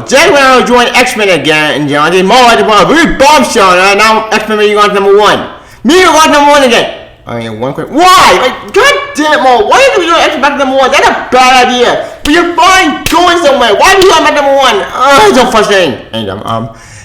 Jack Ryan joined X-Men again, and John did more like the big bombshell. Now X-Men you got number 1. Me you got number 1 again. I mean, one quick. Why? Like, god damn it, Mo. Why do you do X-Men back to number 1? That's a bad idea. But you're fine going somewhere. Why do you have back number 1? It's so frustrating. And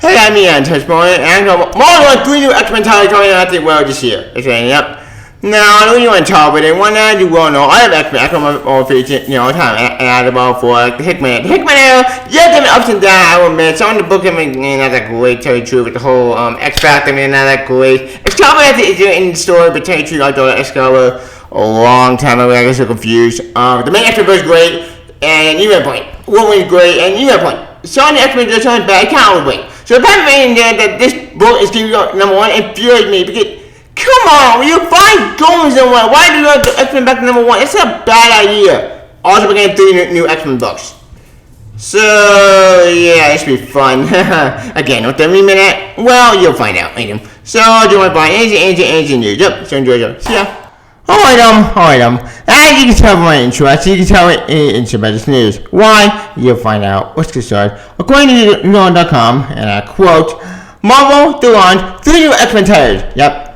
hey, I'm Ian Touchpoint, and more than 3 new X-Men titles coming out the world this year. That's right. Yep. Now, I know you want to talk, but then one night you will know I have X-Men all featured, time adable for Hickman. Hickman, yeah, there ups and downs, I will admit. Some of the book, not that great, tell you the truth, with the whole X Factor, not that great. Excalibur is in the story, but tell you the truth, I thought Excalibur a long time ago, I got so confused. The main X-Men was great, and you had a point. Wolverine's great, and you had a point. Some of the X-Men just sound bad, I can't wait. So the fact that this book is giving you number 1 infuriates me, because come on, you're fine going somewhere. Why do you have X-Men back to number 1? It's a bad idea. Also, we're getting 3 new X-Men books. So, yeah, it should be fun. Again, what the minute? Well, you'll find out. So, do you want to buy anything news? Yep, so enjoy it. See ya. Alright, as you can tell from my intro, as you can tell it's about this news. Why? You'll find out. Let's get started. According to News.com, and I quote, Marvel to launch 3 new X-Men titles. Yep.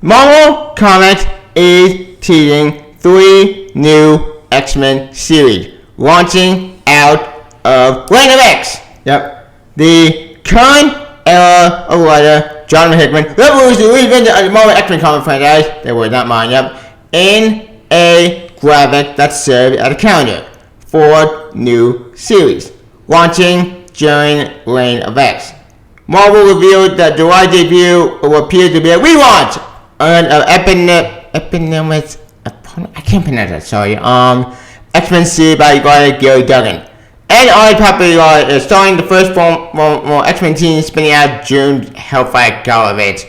Marvel Comics is teasing 3 new X-Men series launching out of ReignofX. Yep. The current era of writer Jonathan Hickman revolutionary reinvented the Marvel X-Men comic franchise. They were not mine. Yep. In a graphic that served as a calendar for new series launching during ReignofX. Marvel revealed that July debut will appear to be a relaunch Epidemics, I can't pronounce that, sorry. X-Men series by Gary Duggan. And all popular starring the first form X-Men team spinning out June Hellfire Gala event.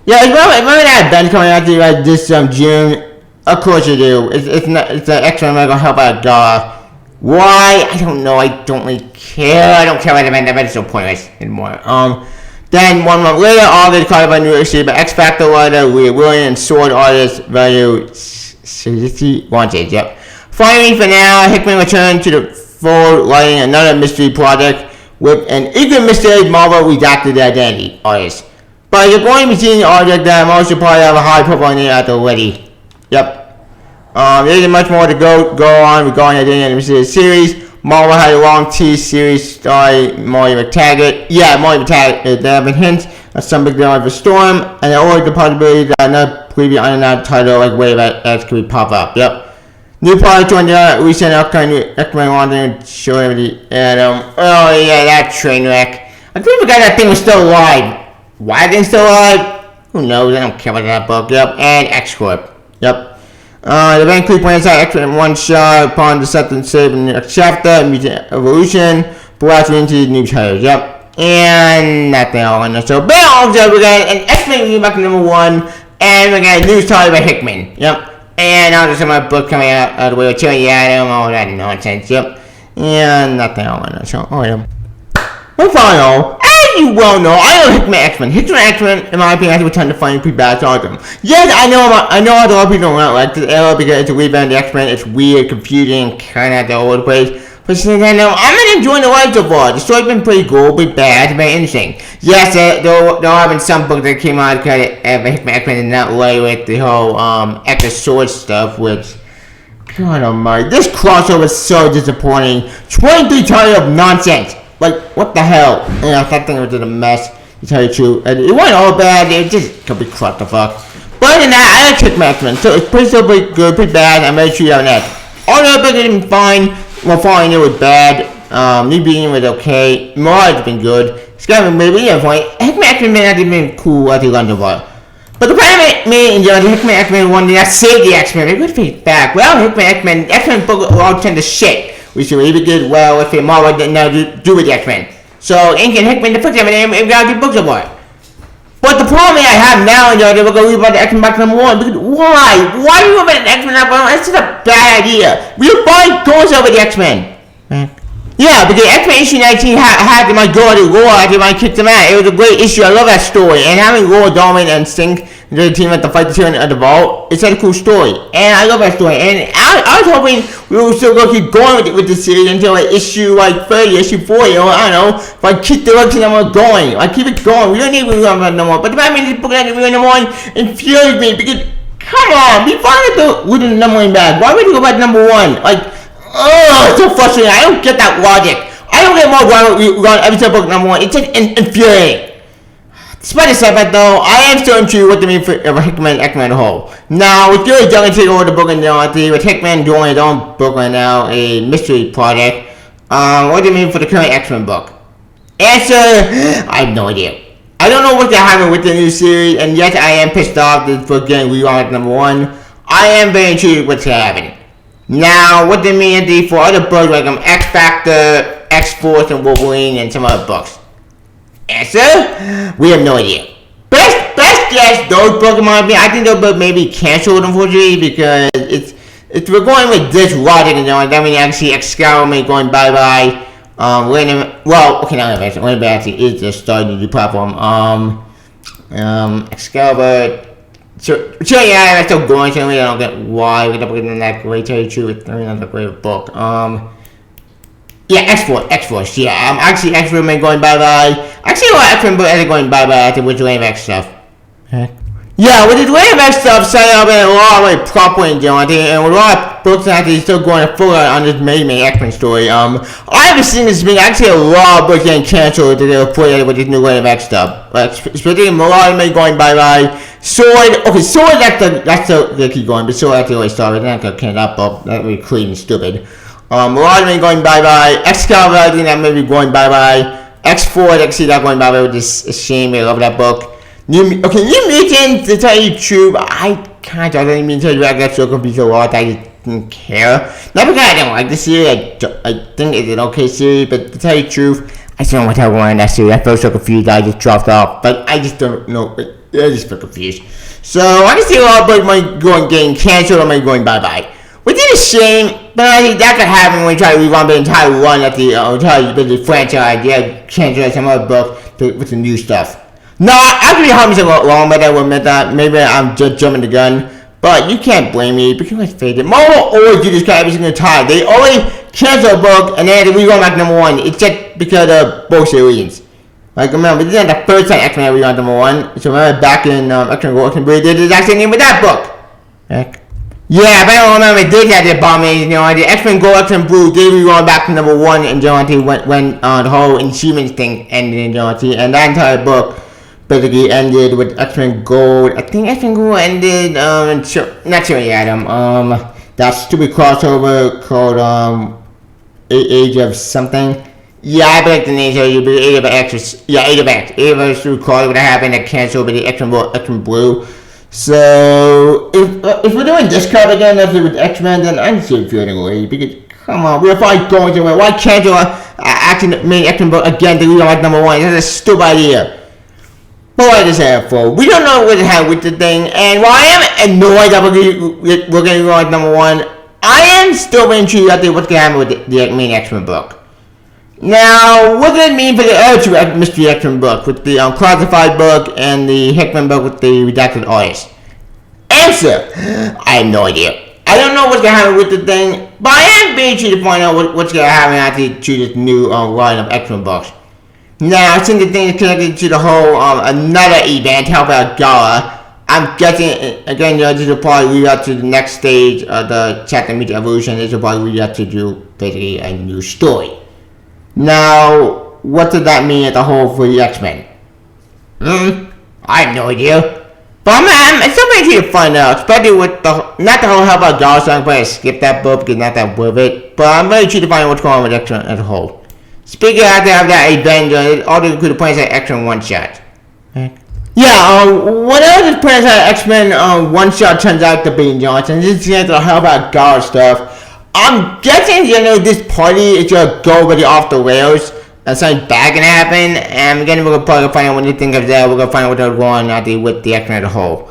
Yeah, remember that event coming out this June? Of course you do. It's the X-Men Mega Hellfire Gala. Why? I don't know. I don't really care. I don't care about the event. That event is so pointless anymore. Then 1 month later, August called by New York City by X Factor writer Leah Williams and sword artist Value wanted. Yep. Finally, for now, Hickman returned to the fold, writing another mystery project with an equal mysterious Marvel redacted identity artist. But you're going to be seeing the object that most will probably have a high profile name out already. Yep. There isn't much more to go on regarding the identity of the mysterious series. Marvel had a long tease series starring Molly McTaggart. Yeah, Molly McTaggart. There have been hints of some big deal of a storm, and there always the possibility that another previous unannounced title like Wave X could pop up. Yep. New products joined the recent upcoming X-Men launching show everything. Adam. Oh yeah, that train wreck. I think we got that thing was still alive. Why thing still alive? Who knows? I don't care about that book. Yep. And X-Corp. Yep. The event quickly points out X-Men one shot upon the set and save in the next chapter, Mutant Evolution, blasting into the new titles. Yep. And nothing all in there. So, we got an X-Men review back to number 1, and we got a news title by Hickman. Yep. And also some of my book coming out of the way of Cherry Adam, all that nonsense. Yep. And nothing all in there. So, alright. Well, final. As you well know, I love Hickman X-Men. Hickman X-Men, in my opinion, has returned to find pretty bad to them. Yes, I know a lot of people don't like this era because it's a rebound of the X-Men. It's weird, confusing, kind of all over the place. But since I know, I'm not enjoying the ride so far. The story's been pretty cool, pretty bad, it's very interesting. Yes, there have been some books that came out because Hickman X-Men did not lay with the whole X Sword stuff, which, God almighty, this crossover is so disappointing. 23 titles of nonsense. Like, what the hell? You know, that thing was just a mess, to tell you the truth. And it wasn't all bad, it just could be crap the fuck. But other than that, I like Hickman X-Men, so it's pretty good, pretty bad, I'm very sure you have that. All the other books have been fine. Well, Falling it was bad. New Being was okay. Mars has been good. Skyrim maybe at a point. Hickman X-Men may not have been cool at the London War. But the problem me and the Hickman X-Men one did not save the X-Men. They would face back. Well, X-Men book all turned to shit. We should either did well if Marvel didn't know to do with the X-Men. So Ink and Hickman to fix everything and gotta do books about it. But the problem I have now, they were going to read about the X-Men back to number 1. Because why? Why do you about the X-Men number 1? That's just a bad idea. We're fine going over the X-Men. Yeah, because X-Men issue 19 had my God Law after I kicked him out. It was a great issue. I love that story. And having Law, Dorman, and Stink, the team at the fight the tyranny at the vault, it's a cool story. And I love that story. And I was hoping we were still going to keep going with the series until like issue like 30, issue 40, or I don't know, if I keep the direction I'm going. I keep it going. We don't need to run no more. But the Batman is book at the number one infuriates me because, come on, we finally with the number one bag. Why would you go back to number one? Like, oh, it's so frustrating. I don't get that logic. I don't get more run every single book number one. It's just infuriating. Despite the setback, though, I am still intrigued what they mean for Hickman and X-Men as a whole. Now, with Gary Duggan taking over the book and with Hickman doing his own book right now, a mystery project, what do they mean for the current X-Men book? Answer, I have no idea. I don't know what's going to happen with the new series, and yes, I am pissed off that this book getting rerun at number one. I am very intrigued what's going to happen. Now, what they mean for other books like X Factor, X Force, and Wolverine, and some other books? Answer? We have no idea. Best guess, those books, in my opinion, I think those books may be canceled, unfortunately, because it's we're going with this logic, that means actually Excalibur may going bye-bye. Random actually is just starting a new platform. Excalibur. So yeah, I'm still going to. I don't get why we're not that great. Tell you the truth, it's not a great book. Yeah, X-Force. Yeah, actually X-Force may going bye-bye. Actually, a lot of X-Men books are going bye-bye after with ReignofX stuff. Yeah, with the ReignofX stuff setting up in a lot of like proper and and with a lot of books actually still going full on this main X-Men story. I haven't seen this being actually a lot of books getting canceled that they reported with this new ReignofX stuff. Like especially Mirage may going bye-bye. Sword, that's the keep going, but Sword actually always started. They're not gonna cancel that book. That would be clean and stupid. Mirage may going bye-bye. Excalibur, I think that may be going bye-bye. X4, I can see that going bye-bye, which is a shame. I love that book. New Mutants, to tell you the truth, I didn't mean to tell you I got so confused a lot, I just didn't care. Not because I don't like the series, I think it's an okay series, but to tell you the truth, I still don't want to tell in that series. I felt so confused, I just dropped off, but I just don't know, I just feel confused. So, I can see a lot of books might getting canceled or might going bye-bye. Which is a shame, but I think that could happen when you try to revamp the entire run at the franchise, cancel some other book with the new stuff. No, actually, it me a lot wrong, but I will admit that. Maybe I'm just jumping the gun. But you can't blame me because let's face it. Marvel always do this kind of every single time. They always cancel a book and then we go back number one. It's just because of bullshit reasons. Like, remember, this isn't the first time X-Men we got number one. So remember back in X-Men Go X-Men, they did the exact same thing with that book. Heck. Yeah, but I don't remember, they had that bomb me, the X-Men Go X-Men Blue, they were going back to number one, and when the whole Inhumans thing ended, and that entire book basically ended with X-Men Gold. I think X-Men Gold ended, not sure yet, that stupid crossover called, Age of something. Yeah, I believe the name of it, Age of X, Age of X, Age of X, called what happened, that canceled with the X-Men Gold, X-Men Blue. So, if we're doing this card again, as with X-Men, then I'm still feeling away, because, come on, we're finally going to win. Why can't you main X-Men book again to like number one? That's a stupid idea. But what is that for? We don't know what to have with the thing, and while I am annoyed that we're going to go like number one, I am still intrigued at what's going to happen with the main X-Men book. Now, what does it mean for the other two mystery X-Men book, with the classified book and the Hickman book with the redacted artist? Answer, I have no idea. I don't know what's going to happen with the thing, but I am very intrigued to find out what's going to happen after to this new line of X-Men books. Now, since the thing is connected to the whole another event, help out Gala, I'm guessing, again, this will probably lead up to the next stage of the chapter Media Evolution. This will probably lead up to do basically a new story. Now, what does that mean as a whole for the X-Men? I have no idea. But I'm still waiting to find out, especially with not the whole Help Out Gala song, but I skipped that book because not that worth it. But I'm very intrigued to find out what's going on with X-Men as a whole. Speaking of that event, all the good points at X-Men one-shot. Yeah, whatever this point at X-Men one-shot turns out to be, Johnson, this is the Help Out Gala stuff. I'm guessing, this party is gonna go really off the rails and something bad gonna happen, and again, we're gonna probably find out what you think of that. We're gonna find out what's going on with the X-Men as a whole.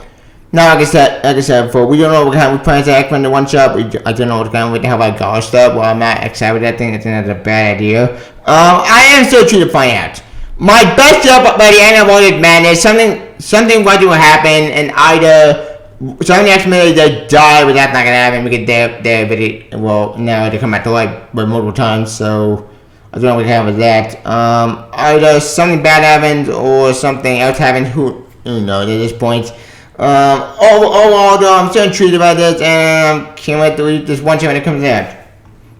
Now, like I said before, we don't know what kind of plans to X-Men to one shot. I don't know what kind of how about God stuff. Well, I'm not excited with that thing. I think that's a bad idea. I am still trying to find out. My best job by the end of all this madness, something going to happen, and either some of the X-Men they die, but that's not gonna happen because they're very well now they come back to life multiple times. So I don't know what happens with that. Either something bad happens or something else happens. Who knows at this point? Overall, though, I'm still intrigued about this, and can't wait to read this one shot when it comes out.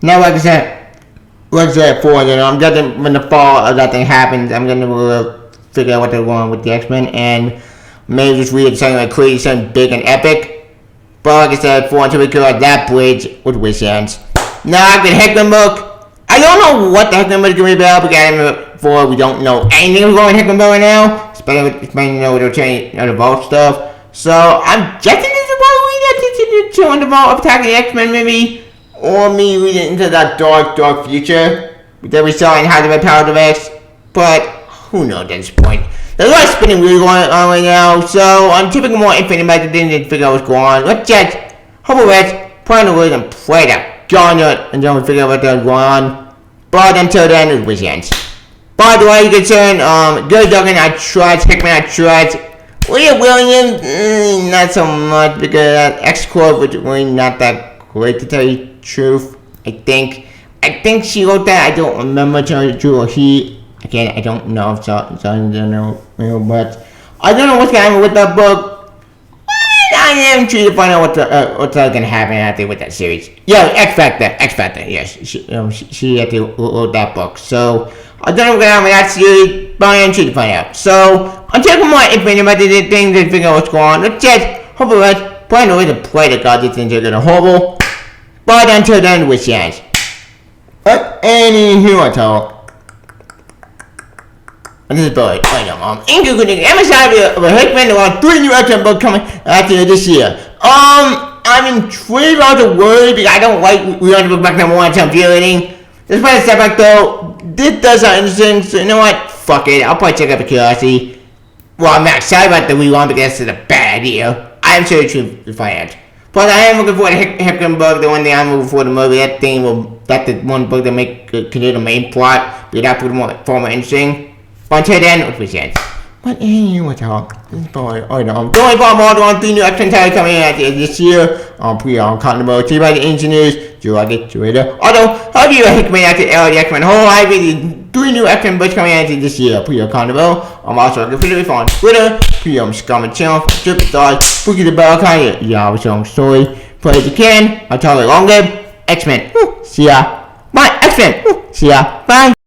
Now, like I said before, I'm getting when the fall of that thing happens, I'm gonna figure out what they're going with the X-Men, and maybe just read something like crazy, something big and epic. But like I said before, until we clear out that bridge with Wish Hands. Now, I've got Hickman book. I don't know what the Hickman book is gonna be about because we don't know anything going on Hickman book right now, especially with the Vault stuff. So I'm guessing this is why we get to the Vault attacking the X-Men maybe, or me reading into that dark future that we saw in How to Red Power of X. But who knows at this point? There's a lot of spinning wheels going on right now, so I'm typically more infinite about the things to figure out what's going on. Let's just hope it put on the words and play that Garnet, and then we figure out what's going on. But until then, it's Wish Hands. By the way, you're concerned, Gary Duggan, I trust, Hickman, I trust. Leah Williams, not so much because X-Corp was really not that great to tell you the truth. I think she wrote that. I don't remember telling you the truth or he. Again, I don't know if but I don't know what's going on with that book. But I am trying to find out what's going to happen after with that series. Yeah, X Factor. Yes, she had to wrote that book. So I don't know what's going on with that series, but I am trying to find out. So I'm taking more information about these things and figure out what's going on. Let's just hopefully find a way to play the god these things are gonna horrible. But until then, Wish Hands. But anywho, I talk. And this is Billy. In conclusion, I'm excited about Hickman. There are 3 new X-Men books coming after this year. I'm intrigued about the word because I don't like we on the book back number 1 until I'm feeling. Despite the setback though, this does sound interesting, so you know what? Fuck it, I'll probably check out for curiosity. Well, I'm not excited about the rerun because it's a bad idea. I am sure to find out. But I am looking forward to Hickman book, the one thing I'm looking forward to the movie. That's the one book that continue the main plot, but that's more interesting. But until then, let's be sad. But anyway, what's up? I'm going for more on 3 new X-Men titles coming out this year. Continuity by the engineers. Do I get to it? Although, how do you Hickman after the X-Men whole live? 3 new X-Men books coming out this year. I'm also looking for the on Twitter. Scum and channel. Superstars. Spooky the Bell Kind. Yeah, I was on story. Play as you can. I'll tell you long live X-Men. See ya. Bye, X-Men. See ya. Bye.